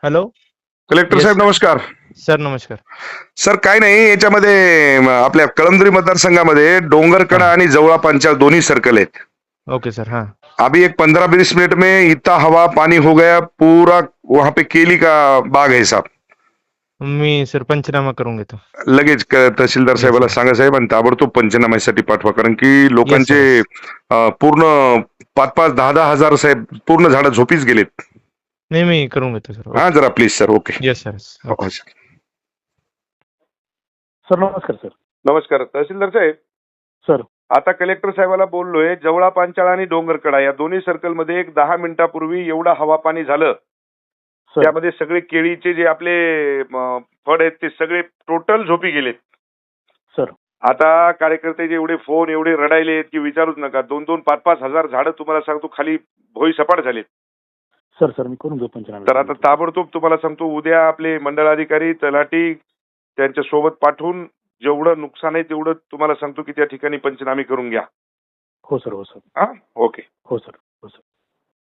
Hello. Collector yes साहेब नमस्कार. Sir, नमस्कार. Sir काय नाही याच्यामध्ये आपल्या कळमनुरी मतदारसंघामध्ये डोंगरकडा हाँ, आणि जवळा पंचायत दोन्ही सर्कल आहेत. Okay sir. हाँ, अभी एक 15-20 मिनट में इतना हवा पानी हो गया पूरा, वहां पे केली का बाग है साहब. मी सर पंचनामा करून घेतो. लगेच तहसीलदार येस साहेबाला सर. सांगा साहेब आणि ताबडतोब पंचनाम्यासाठी पाठवा, कारण की येस लोकांचे सर. पूर्ण 5-5, 10-10 हजार साहेब पूर्ण झाडं झोपीच गेलेत. नाही, मी करून घेतो सर. हा ओके. जरा please sir. Okay. Yes sir. Okay. हो, सर नमस्कार सर. नमस्कार तहसीलदार साहेब. सर आता कलेक्टर साहेबाला बोललोय, जवळा पांचाळा आणि डोंगरकडा या दोन्ही सर्कल मध्ये एक 10 मिनिटापूर्वी एवढा हवा पाणी झालं. सर त्यामध्ये सगळे केळीचे जे आपले फळ आहेत ते सगळे टोटल झोपी गेलेत. सर आता कार्यकर्त्याचे एवढे फोन एवढे रडायले आहेत की विचारूच नका. 2-2, 5-5 हजार झाडं तुम्हाला सांगतो खाली भोईसपाट झालेत. सर सर मी करून घेऊ पंचनामे. तर आता ताबडतोब तुम्हाला सांगतो, उद्या आपले मंडळाधिकारी तलाठी त्यांच्या सोबत पाठवून जेवढं नुकसान आहे तेवढं तुम्हाला सांगतो की त्या ठिकाणी पंचनामे करून घ्या. हो सर. हो सर. हा ओके. हो सर.